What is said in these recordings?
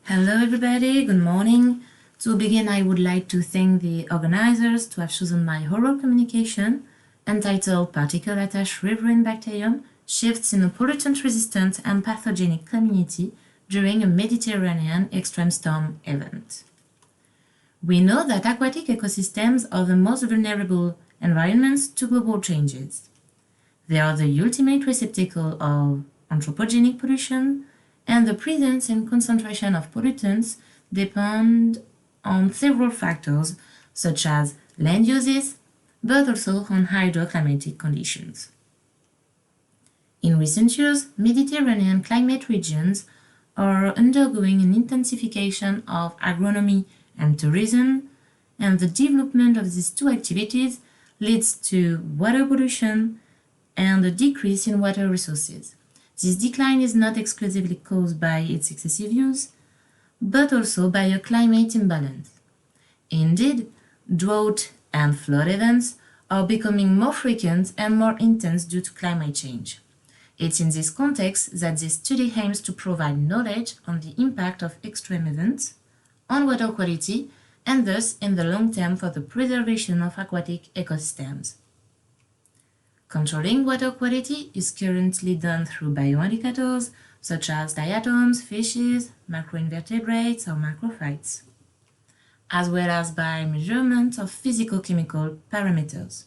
Hello everybody, good morning. To begin, I would like to thank the organizers to have chosen my oral communication entitled Particle Attached Riverine Bacteriome Shifts in a Pollutant-Resistant and Pathogenic Community during a Mediterranean Extreme Storm Event. We know that aquatic ecosystems are the most vulnerable environments to global changes. They are the ultimate receptacle of anthropogenic pollution, and the presence and concentration of pollutants depend on several factors such as land uses, but also on hydroclimatic conditions. In recent years, Mediterranean climate regions are undergoing an intensification of agronomy and tourism, and the development of these two activities leads to water pollution and a decrease in water resources. This decline is not exclusively caused by its excessive use, but also by a climate imbalance. Indeed, drought and flood events are becoming more frequent and more intense due to climate change. It's in this context that this study aims to provide knowledge on the impact of extreme events on water quality and thus in the long term for the preservation of aquatic ecosystems. Controlling water quality is currently done through bioindicators such as diatoms, fishes, macroinvertebrates, or macrophytes, as well as by measurement of physico-chemical parameters.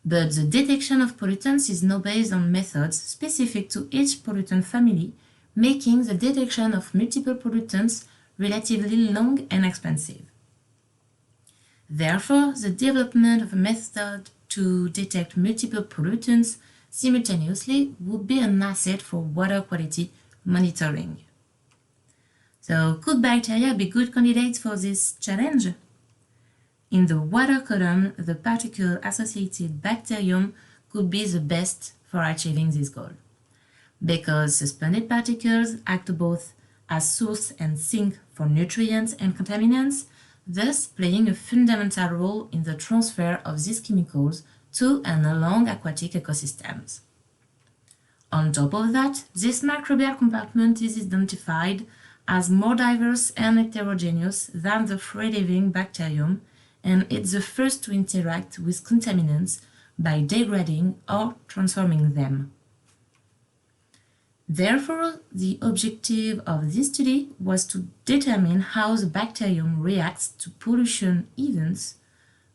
But the detection of pollutants is now based on methods specific to each pollutant family, making the detection of multiple pollutants relatively long and expensive. Therefore, the development of a method to detect multiple pollutants simultaneously would be an asset for water quality monitoring. So, could bacteria be good candidates for this challenge? In the water column, the particle-associated bacteriome could be the best for achieving this goal, because suspended particles act both as source and sink for nutrients and contaminants, thus playing a fundamental role in the transfer of these chemicals to and along aquatic ecosystems. On top of that, this microbial compartment is identified as more diverse and heterogeneous than the free-living bacteriome, and it's the first to interact with contaminants by degrading or transforming them. Therefore, the objective of this study was to determine how the bacteriome reacts to pollution events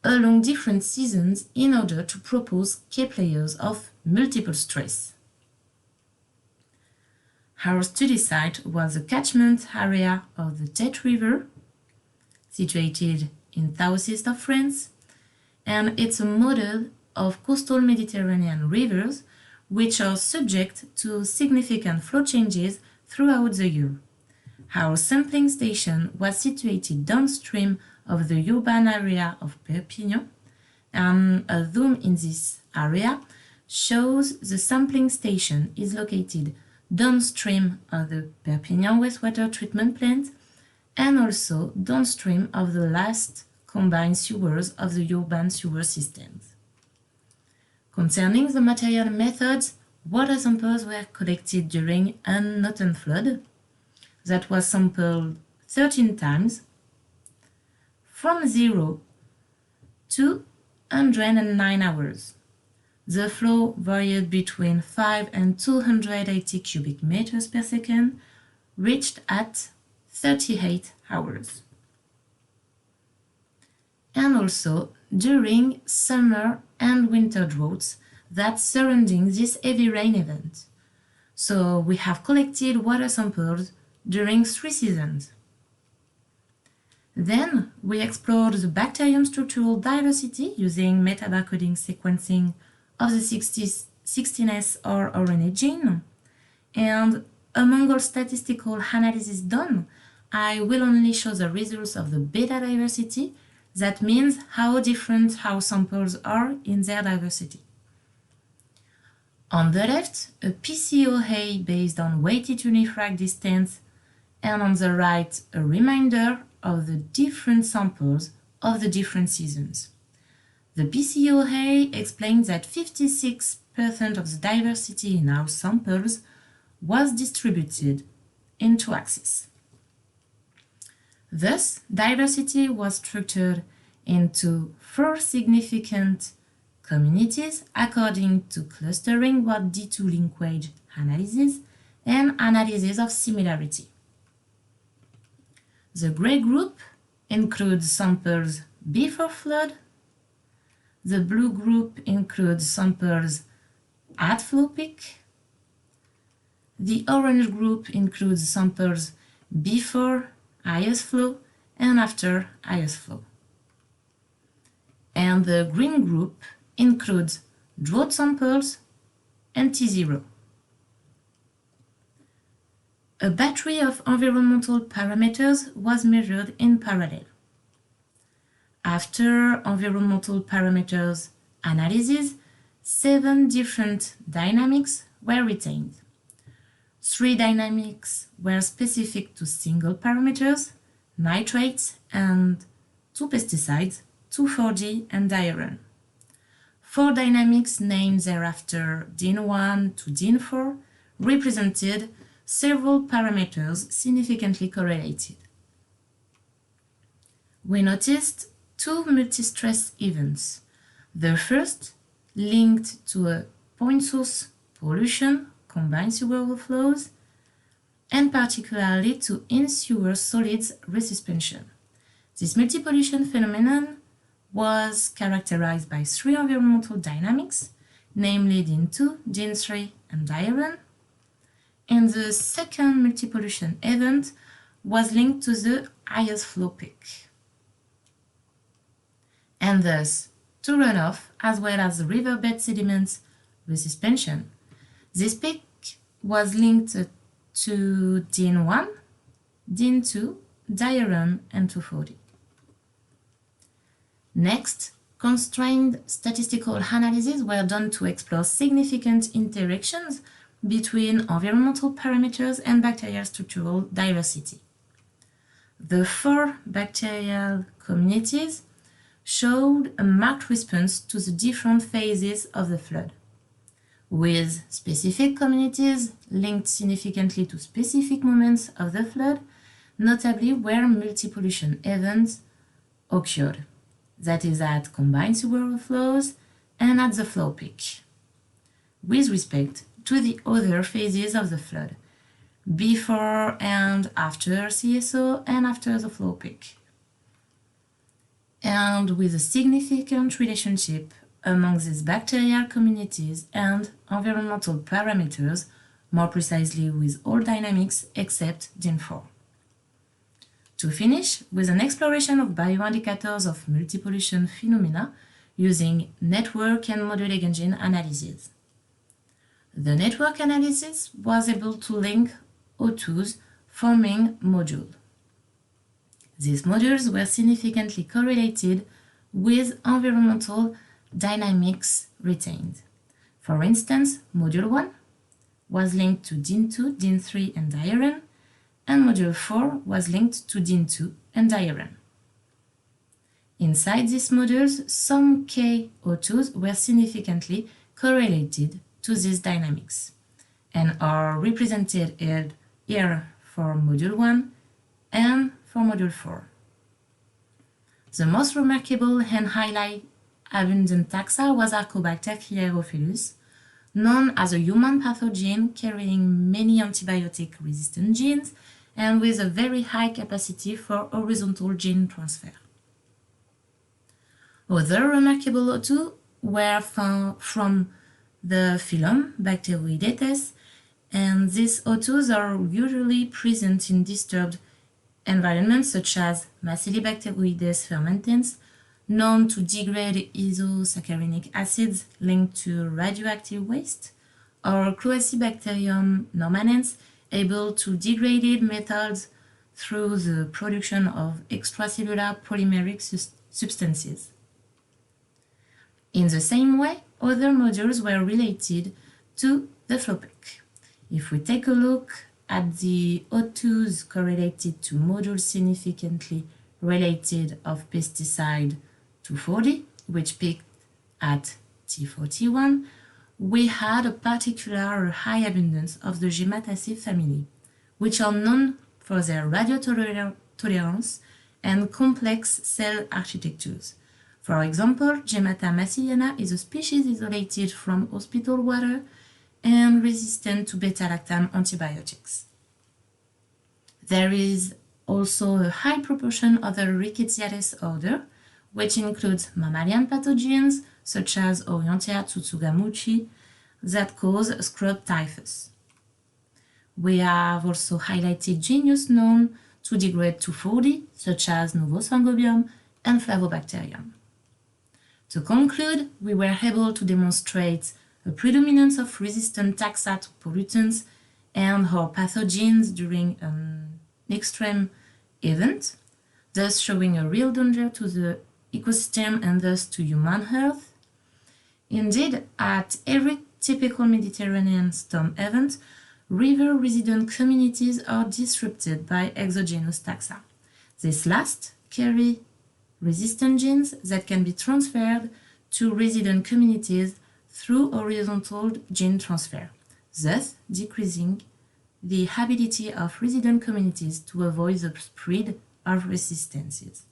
along different seasons in order to propose key players of multiple stress. Our study site was the catchment area of the Tete River, situated in southeast of France, and it's a model of coastal Mediterranean rivers which are subject to significant flow changes throughout the year. Our sampling station was situated downstream of the urban area of Perpignan, and a zoom in this area shows the sampling station is located downstream of the Perpignan wastewater treatment plant and also downstream of the last combined sewers of the urban sewer systems. Concerning the material methods, water samples were collected during an autumn flood that was sampled 13 times from 0 to 109 hours. The flow varied between 5 and 280 cubic meters per second, reached at 38 hours. And also during summer and winter droughts that surrounding this heavy rain event. So we have collected water samples during 3 seasons. Then we explored the bacterium structural diversity using metabarcoding sequencing of the 16S or RNA gene. And among all statistical analysis done, I will only show the results of the beta diversity. That means how different our samples are in their diversity. On the left, a PCOA based on weighted unifrac distance, and on the right, a reminder of the different samples of the different seasons. The PCOA explains that 56% of the diversity in our samples was distributed in 2 axes. Thus, diversity was structured into 4 significant communities according to clustering what D2 linkage analysis and analysis of similarity. The gray group includes samples before flood. The blue group includes samples at flow peak. The orange group includes samples before highest flow and after highest flow. And the green group includes drought samples and T0. A battery of environmental parameters was measured in parallel. After environmental parameters analysis, 7 different dynamics were retained. 3 dynamics were specific to single parameters, nitrates, and 2 pesticides, 2,4-D and diuren. 4 dynamics named thereafter DIN1 to DIN4 represented several parameters significantly correlated. We noticed 2 multi-stress events. The first linked to a point source pollution, combined sewer overflows, and particularly to in-sewer solids resuspension. This multipollution phenomenon was characterized by 3 environmental dynamics, namely DIN2, DIN3, and diuren. And the second multipollution event was linked to the highest flow peak, and thus to runoff as well as the riverbed sediments resuspension. This peak was linked to DIN1, DIN2, diuren, and 2,4-D. Next, constrained statistical analyses were done to explore significant interactions between environmental parameters and bacterial structural diversity. The 4 bacterial communities showed a marked response to the different phases of the flood, with specific communities linked significantly to specific moments of the flood, notably where multipollution events occurred, that is at combined sewer overflows and at the flow peak, with respect to the other phases of the flood, before and after CSO and after the flow peak, and with a significant relationship among these bacterial communities and environmental parameters, more precisely with all dynamics except DIN4. To finish with an exploration of bioindicators of multipollution phenomena using network and modular engine analysis. The network analysis was able to link O2s forming modules. These modules were significantly correlated with environmental dynamics retained. For instance, module 1 was linked to DIN2, DIN3, and diuren, and module 4 was linked to DIN2 and diuren. Inside these modules, some K02s were significantly correlated to these dynamics and are represented here for module 1 and for module 4. The most remarkable and highly abundant taxa was Archobacter chlorophilus, known as a human pathogen carrying many antibiotic-resistant genes and with a very high capacity for horizontal gene transfer. Other remarkable O2 were found from the phylum Bacteroidetes, and these O2s are usually present in disturbed environments such as Bacteroides fermentans, known to degrade isosaccharinic acids linked to radioactive waste, or bacteriome normanens, able to degrade metals through the production of extracellular polymeric substances. In the same way, other modules were related to the flow peak. If we take a look at the O2s correlated to modules significantly related of pesticide 2,4-D, which peaked at T41, we had a particular high abundance of the Gemataceae family, which are known for their radiotolerant tolerance, and complex cell architectures. For example, Gemata massiliana is a species isolated from hospital water and resistant to beta-lactam antibiotics. There is also a high proportion of the Rickettsia order, which includes mammalian pathogens such as Orientia tsutsugamuchi that cause scrub typhus. We have also highlighted genus known to degrade 2,4-D, such as Novosangobium and Flavobacterium. To conclude, we were able to demonstrate a predominance of resistant taxa to pollutants and or pathogens during an extreme event, thus showing a real danger to the ecosystem and thus to human health. Indeed, at every typical Mediterranean storm event, river resident communities are disrupted by exogenous taxa. These last carry resistant genes that can be transferred to resident communities through horizontal gene transfer, thus decreasing the ability of resident communities to avoid the spread of resistances.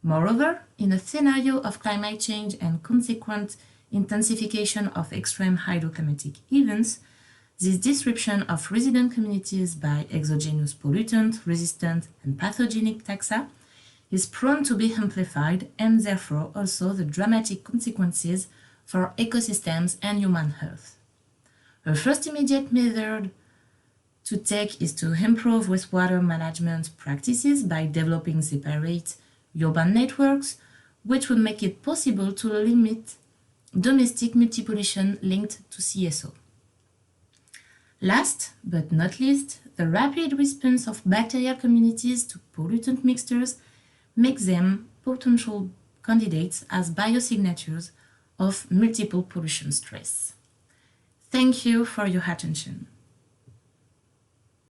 Moreover, in a scenario of climate change and consequent intensification of extreme hydroclimatic events, this disruption of resident communities by exogenous pollutant, resistant, and pathogenic taxa is prone to be amplified and therefore also the dramatic consequences for ecosystems and human health. A first immediate method to take is to improve wastewater management practices by developing separate urban networks, which would make it possible to limit domestic multipollution linked to CSO. Last but not least, the rapid response of bacterial communities to pollutant mixtures makes them potential candidates as biosignatures of multiple pollution stress. Thank you for your attention.